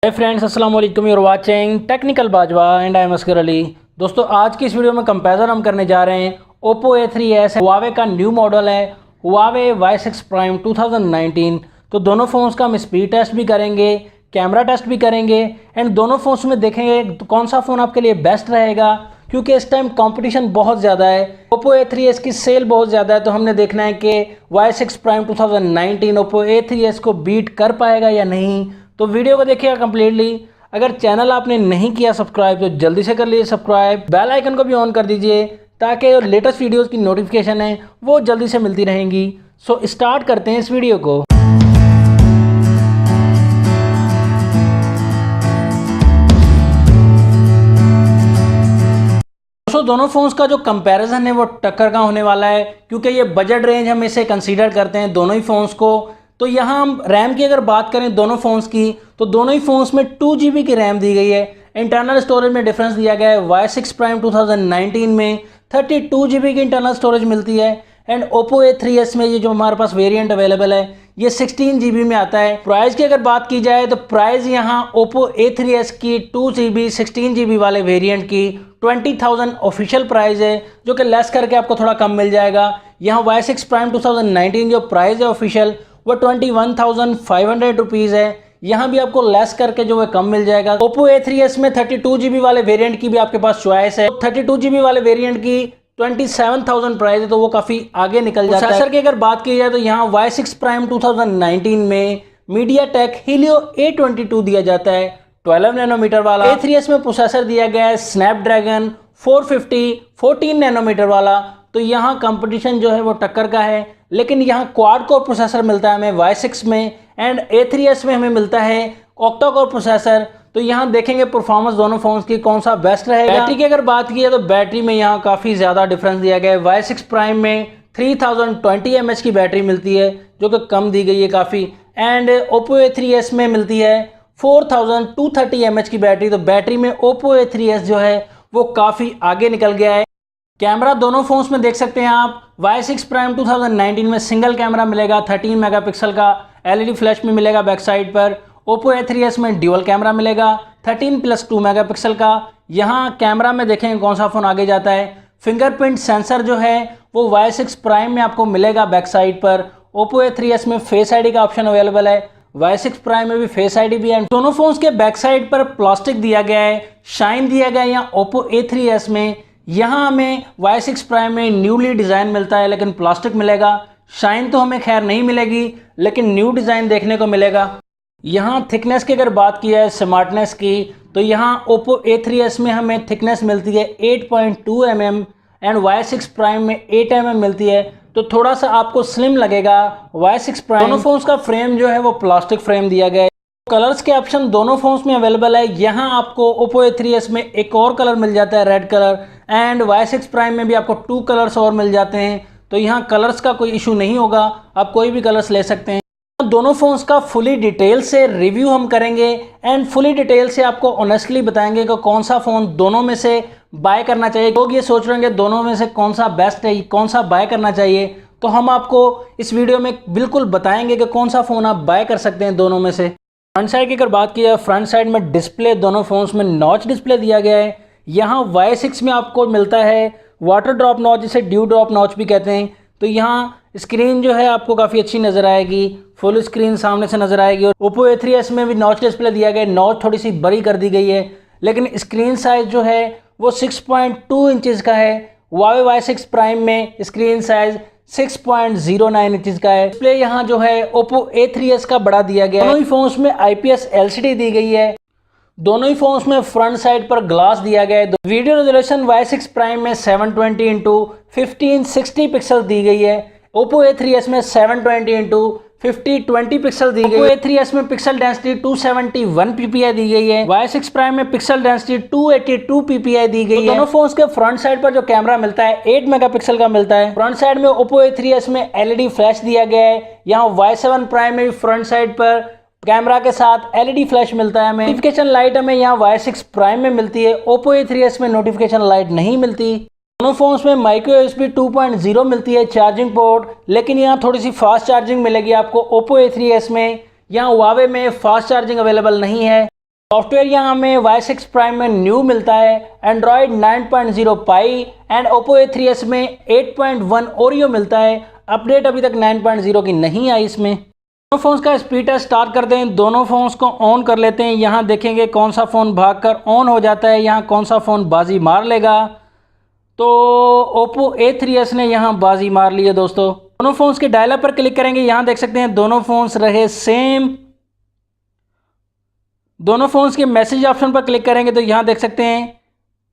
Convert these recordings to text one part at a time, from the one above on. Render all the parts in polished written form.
हाय friends, अस्सलाम वालेकुम। You are watching technical Bajwa and I am Askar Ali. दोस्तों, आज की इस वीडियो में कंपैरिजन हम करने जा रहे हैं ओप्पो A3s हुआवे का न्यू मॉडल है हुआवे Y6 प्राइम 2019। तो दोनों फ़ोन्स का हम स्पीड टेस्ट भी करेंगे, कैमरा टेस्ट भी करेंगे एंड दोनों फ़ोन्स में देखेंगे तो कौन सा फ़ोन आपके लिए बेस्ट रहेगा, क्योंकि इस टाइम कंपटीशन बहुत ज़्यादा है। ओप्पो A3s की सेल बहुत ज़्यादा है, तो हमने देखना है कि Y6 प्राइम 2019 ओप्पो A3s को बीट कर पाएगा या नहीं। तो वीडियो को देखिएगा कम्प्लीटली। अगर चैनल आपने नहीं किया सब्सक्राइब तो जल्दी से कर लीजिए सब्सक्राइब, बेल आइकन को भी ऑन कर दीजिए ताकि लेटेस्ट वीडियोस की नोटिफिकेशन है वो जल्दी से मिलती रहेंगी। सो स्टार्ट करते हैं इस वीडियो को। दोनों फ़ोन्स का जो कंपैरिजन है वो टक्कर का होने वाला है, क्योंकि ये बजट रेंज हम इसे कंसीडर करते हैं दोनों ही फ़ोन्स को। तो यहाँ हम रैम की अगर बात करें दोनों फ़ोन्स की, तो दोनों ही फ़ोन्स में 2GB की रैम दी गई है। इंटरनल स्टोरेज में डिफरेंस दिया गया है, Y6 प्राइम 2019 में 32GB की इंटरनल स्टोरेज मिलती है एंड ओप्पो A3s में ये जो हमारे पास वेरिएंट अवेलेबल है ये 16GB में आता है। प्राइस की अगर बात की जाए तो प्राइस यहाँ ओप्पो A3s की 2GB 16GB वाले वेरिएंट की 20,000 ऑफिशियल प्राइस है, जो कि लेस करके आपको थोड़ा कम मिल जाएगा। यहाँ Y6 प्राइम 2019 जो प्राइस है ऑफिशियल वो 21,500 रुपीज़ है, यहाँ भी आपको लेस करके जो है कम मिल जाएगा। ओप्पो A3s में 32GB वाले वेरिएंट की भी आपके पास चॉइस है। 32GB वाले वेरिएंट की 27,000 प्राइस है, तो वो काफ़ी आगे निकल जाता है। प्रोसेसर की अगर बात की जाए तो यहाँ Y6 प्राइम 2019 में MediaTek Helio A22 दिया जाता है 12 नैनोमीटर वाला। A3s में प्रोसेसर दिया गया है Snapdragon 450 14 नैनोमीटर वाला। तो यहाँ कंपटीशन जो है वो टक्कर का है, लेकिन यहाँ क्वाड कोर प्रोसेसर मिलता है हमें Y6 में एंड A3s में हमें मिलता है ऑक्टा कोर प्रोसेसर। तो यहाँ देखेंगे परफॉर्मेंस दोनों फोन्स की कौन सा बेस्ट रहेगा। बैटरी की अगर बात की है तो बैटरी में यहाँ काफ़ी ज़्यादा डिफरेंस दिया गया है। Y6 प्राइम में 3020 mAh की बैटरी मिलती है, जो कि कम दी गई है काफ़ी, एंड ओप्पो A3s में मिलती है 4230 mAh की बैटरी। तो बैटरी में ओप्पो A3s जो है वो काफ़ी आगे निकल गया है। कैमरा दोनों फोन्स में देख सकते हैं आप। Y6 प्राइम 2019 में सिंगल कैमरा मिलेगा 13 मेगापिक्सल का, LED फ्लैश में मिलेगा बैक साइड पर। ओप्पो A3s में ड्यूअल कैमरा मिलेगा 13+2 मेगापिक्सल का। यहाँ कैमरा में देखेंगे कौन सा फ़ोन आगे जाता है। फिंगरप्रिंट सेंसर जो है वो Y6 प्राइम में आपको मिलेगा बैक साइड पर। ओप्पो A3s में फेस ID का ऑप्शन अवेलेबल है, Y6 प्राइम में भी फेस ID भी है। दोनों फोन्स के बैक साइड पर प्लास्टिक दिया गया है, शाइन दिया गया है। यहाँ ओप्पो A3s में यहाँ हमें Y6 प्राइम में न्यूली डिज़ाइन मिलता है, लेकिन प्लास्टिक मिलेगा। शाइन तो हमें खैर नहीं मिलेगी, लेकिन न्यू डिज़ाइन देखने को मिलेगा। यहाँ थिकनेस की अगर बात की है, स्मार्टनेस की, तो यहाँ ओप्पो A3s में हमें थिकनेस मिलती है 8.2 mm एंड Y6 प्राइम में 8 mm मिलती है, तो थोड़ा सा आपको स्लिम लगेगा Y6 प्राइम। दोनों फोन्स का फ्रेम जो है वो प्लास्टिक फ्रेम दिया गया है। कलर्स के ऑप्शन दोनों फोन्स में अवेलेबल है। यहाँ आपको ओप्पो A3s में एक और कलर मिल जाता है red colour, and Y6 prime में भी आपको 2 कलर्स और मिल जाते हैं। तो यहाँ कलर्स का कोई इशू नहीं होगा, आप कोई भी कलर्स ले सकते हैं। दोनों फोन्स का फुली डिटेल से रिव्यू हम करेंगे एंड फुली डिटेल से आपको ऑनेस्टली बताएंगे कि कौन सा फ़ोन दोनों में से बाय करना चाहिए। लोग ये सोच रहे हैं कि दोनों में से कौन सा बेस्ट है, कौन सा बाय करना चाहिए, तो हम आपको इस वीडियो में बिल्कुल बताएंगे कि कौन सा फ़ोन आप बाय कर सकते हैं दोनों में से। फ्रंट साइड की अगर बात की जाए, फ्रंट साइड में डिस्प्ले दोनों फोन्स में नॉच डिस्प्ले दिया गया है। यहाँ Y6 में आपको मिलता है वाटर ड्रॉप नॉच, जिसे ड्यू ड्रॉप नॉच भी कहते हैं। तो यहाँ स्क्रीन जो है आपको काफ़ी अच्छी नज़र आएगी, फुल स्क्रीन सामने से नज़र आएगी। और ओप्पो A3s में भी नॉच डिस्प्ले दिया गया है, नॉच थोड़ी सी बड़ी कर दी गई है, लेकिन स्क्रीन साइज़ जो है वो 6.2 इंचज़ का है। हुआवे Y6 प्राइम में स्क्रीन साइज़ 6.09 इंचज़ का है। डिस्प्ले यहाँ जो है ओप्पो A3s का बड़ा दिया गया है। दोनों ही फोन्स में IPS LCD दी गई है। दोनों ही फोन्स में फ्रंट साइड पर ग्लास दिया गया है। वीडियो रेजोल्यूशन Y6 प्राइम में 720x1560 पिक्सल दी गई है। ओप्पो A3s में 720x5020 पिक्सल दी गई है। ओप्पो A3s में पिक्सल डेंसिटी 271 ppi दी गई है। Y6 प्राइम में पिक्सल डेंसिटी 282 ppi दी गई है। दोनों फोन्स के फ्रंट साइड पर जो कैमरा मिलता है 8 मेगापिक्सल का मिलता है। फ्रंट साइड में ओप्पो A3s में LED फ्लैश दिया गया है। यहाँ Y7 प्राइम में फ्रंट साइड पर कैमरा के साथ LED फ्लैश मिलता है हमें। नोटिफिकेशन लाइट हमें यहाँ Y6 प्राइम में मिलती है, ओप्पो A3s में नोटिफिकेशन लाइट नहीं मिलती। दोनों फोन्स में माइक्रो USB 2.0 मिलती है चार्जिंग पोर्ट, लेकिन यहाँ थोड़ी सी फास्ट चार्जिंग मिलेगी आपको ओप्पो A3s में। यहाँ हुआवे में फास्ट चार्जिंग अवेलेबल नहीं है। सॉफ्टवेयर यहाँ हमें Y6 Prime में न्यू मिलता है, Android 9.0 pi and Oppo A3s में 8.1 ओरियो मिलता है। अपडेट अभी तक 9.0 की नहीं आई इसमें। दोनों फ़ोन्स का स्पीड टेस्ट स्टार्ट करते हैं। दोनों फ़ोन्स को ऑन कर लेते हैं। यहाँ देखेंगे कौन सा फ़ोन भागकर ऑन हो जाता है, यहाँ कौन सा फ़ोन बाजी मार लेगा। तो Oppo A3s ने यहाँ बाजी मार ली है दोस्तों। दोनों फ़ोन्स के डायलर पर क्लिक करेंगे, यहाँ देख सकते हैं दोनों फ़ोन्स रहे सेम। दोनों फ़ोन्स के मैसेज ऑप्शन पर क्लिक करेंगे तो यहाँ देख सकते हैं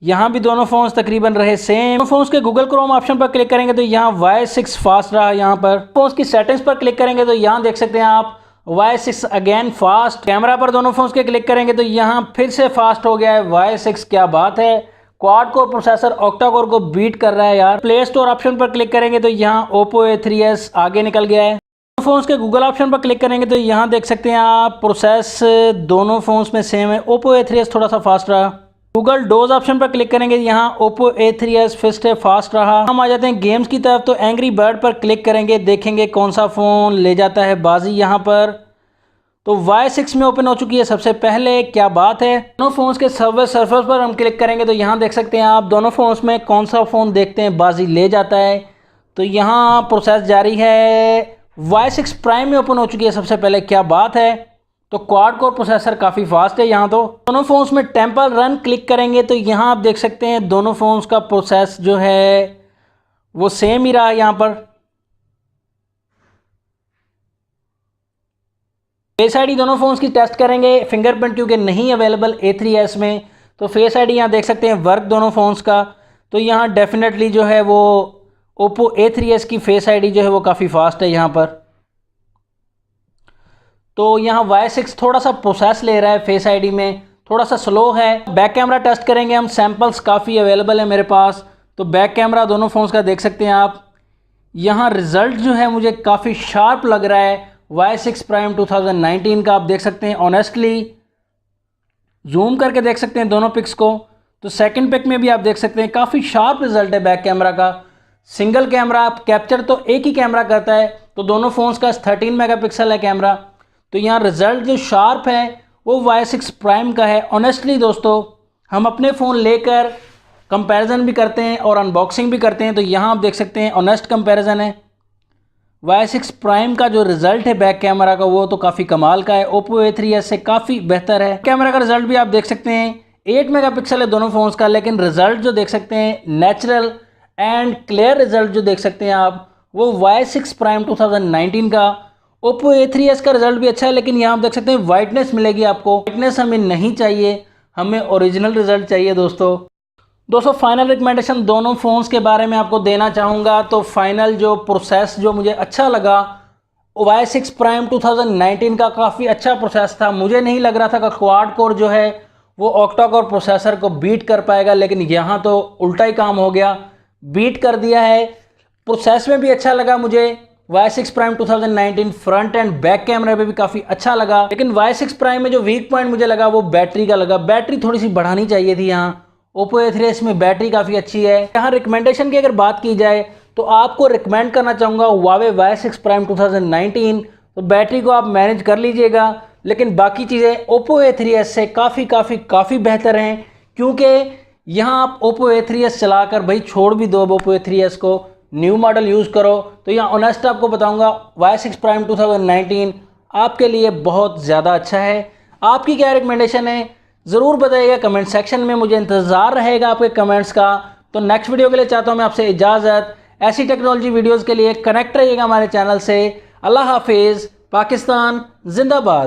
यहाँ भी दोनों फ़ोन्स तकरीबन रहे सेम। दोनों फ़ोन्स के गूगल क्रोम ऑप्शन पर क्लिक करेंगे तो यहाँ Y6 फास्ट रहा। यहाँ पर फ़ोन्स की सेटिंग्स पर क्लिक करेंगे तो यहाँ देख सकते हैं आप Y6 अगेन फास्ट। कैमरा पर दोनों फ़ोन्स के क्लिक करेंगे तो यहाँ फिर से फास्ट हो गया है Y6, क्या बात है। Quad core processor octa core को बीट कर रहा है यार। प्ले स्टोर ऑप्शन पर क्लिक करेंगे तो यहाँ Oppo A3s आगे निकल गया है। फ़ोन्स के गूगल ऑप्शन पर क्लिक करेंगे तो यहाँ देख सकते हैं आप प्रोसेस दोनों फ़ोन्स में सेम है। Oppo A3s थोड़ा सा फास्ट रहा। गूगल डोज ऑप्शन पर क्लिक करेंगे, यहाँ Oppo A3s फिर से फास्ट रहा। हम आ जाते हैं गेम्स की तरफ तो एंग्री बर्ड पर क्लिक करेंगे, देखेंगे कौन सा फ़ोन ले जाता है बाजी। यहाँ पर तो Y6 में ओपन हो चुकी है सबसे पहले, क्या बात है। दोनों फ़ोन्स के सर्वर सरफेस पर हम क्लिक करेंगे तो यहाँ देख सकते हैं आप दोनों फ़ोन्स में कौन सा फ़ोन देखते हैं बाजी ले जाता है। तो यहाँ प्रोसेस जारी है। Y6 Prime में ओपन हो चुकी है सबसे पहले, क्या बात है। तो क्वाड कोर प्रोसेसर काफ़ी फास्ट है यहाँ। तो दोनों फ़ोन्स में टेम्पल रन क्लिक करेंगे तो यहाँ आप देख सकते हैं दोनों फ़ोन्स का प्रोसेस जो है वो सेम ही रहा। यहाँ पर फेस आईडी दोनों फ़ोन्स की टेस्ट करेंगे, फिंगरप्रिंट क्योंकि नहीं अवेलेबल A3s में। तो फेस आईडी यहाँ देख सकते हैं वर्क दोनों फ़ोन्स का। तो यहाँ डेफिनेटली जो है वो Oppo A3s की फेस आईडी जो है वो काफ़ी फास्ट है यहाँ पर। तो यहाँ Y6 थोड़ा सा प्रोसेस ले रहा है, फेस आईडी में थोड़ा सा स्लो है। बैक कैमरा टेस्ट करेंगे हम, सैम्पल्स काफ़ी अवेलेबल है मेरे पास। तो बैक कैमरा दोनों फ़ोन्स का देख सकते हैं आप। यहाँ रिज़ल्ट जो है मुझे काफ़ी शार्प लग रहा है Y6 Prime 2019 का। आप देख सकते हैं ऑनेस्टली जूम करके देख सकते हैं दोनों पिक्स को। तो सेकंड पिक में भी आप देख सकते हैं काफ़ी शार्प रिजल्ट है बैक कैमरा का। सिंगल कैमरा आप कैप्चर तो एक ही कैमरा करता है, तो दोनों फ़ोन्स का 13 मेगापिक्सल है कैमरा। तो यहाँ रिजल्ट जो शार्प है वो Y6 Prime का है। ऑनेस्टली दोस्तों हम अपने फ़ोन लेकर कंपैरिजन भी करते हैं और अनबॉक्सिंग भी करते हैं, तो यहाँ आप देख सकते हैं ऑनेस्ट कंपैरिजन है। Y6 Prime का जो रिज़ल्ट है बैक कैमरा का वो तो काफ़ी कमाल का है, Oppo A3s से काफ़ी बेहतर है। कैमरा का रिज़ल्ट भी आप देख सकते हैं 8 मेगापिक्सल है दोनों फ़ोन्स का, लेकिन रिज़ल्ट जो देख सकते हैं नेचुरल एंड क्लियर रिज़ल्ट जो देख सकते हैं आप वो Y6 Prime 2019 का। Oppo A3s का रिज़ल्ट भी अच्छा है, लेकिन यहाँ आप देख सकते हैं वाइटनेस मिलेगी आपको। वाइटनेस हमें नहीं चाहिए, हमें ओरिजिनल रिज़ल्ट चाहिए दोस्तों फाइनल रिकमेंडेशन दोनों फ़ोन्स के बारे में आपको देना चाहूँगा। तो फाइनल जो प्रोसेस जो मुझे अच्छा लगा Y6 Prime 2019 का काफ़ी अच्छा प्रोसेस था। मुझे नहीं लग रहा था कि क्वाड कोर जो है वो ऑक्टा कोर प्रोसेसर को बीट कर पाएगा, लेकिन यहाँ तो उल्टा ही काम हो गया, बीट कर दिया है। प्रोसेस में भी अच्छा लगा मुझे Y6 Prime 2019, front end back कैमरे में भी काफ़ी अच्छा लगा। लेकिन Y6 Prime में जो वीक पॉइंट मुझे लगा वो बैटरी का लगा, बैटरी थोड़ी सी बढ़ानी चाहिए थी। यहाँ Oppo A3s में बैटरी काफ़ी अच्छी है। यहाँ रिकमेंडेशन की अगर बात की जाए तो आपको रिकमेंड करना चाहूँगा Huawei Y6 Prime 2019। तो बैटरी को आप मैनेज कर लीजिएगा, लेकिन बाकी चीज़ें Oppo A3s से काफ़ी बेहतर हैं, क्योंकि यहाँ आप Oppo A3s चलाकर भाई छोड़ भी दो Oppo A3s को, न्यू मॉडल यूज़ करो। तो यहाँ ऑनेस्ट आपको बताऊँगा Y6 Prime 2019 आपके लिए बहुत ज़्यादा अच्छा है। आपकी क्या रिकमेंडेशन है ज़रूर बताइएगा कमेंट सेक्शन में, मुझे इंतज़ार रहेगा आपके कमेंट्स का। तो नेक्स्ट वीडियो के लिए चाहता हूँ मैं आपसे इजाज़त। ऐसी टेक्नोलॉजी वीडियोज़ के लिए कनेक्ट रहिएगा हमारे चैनल से। अल्लाह हाफिज़, पाकिस्तान जिंदाबाद।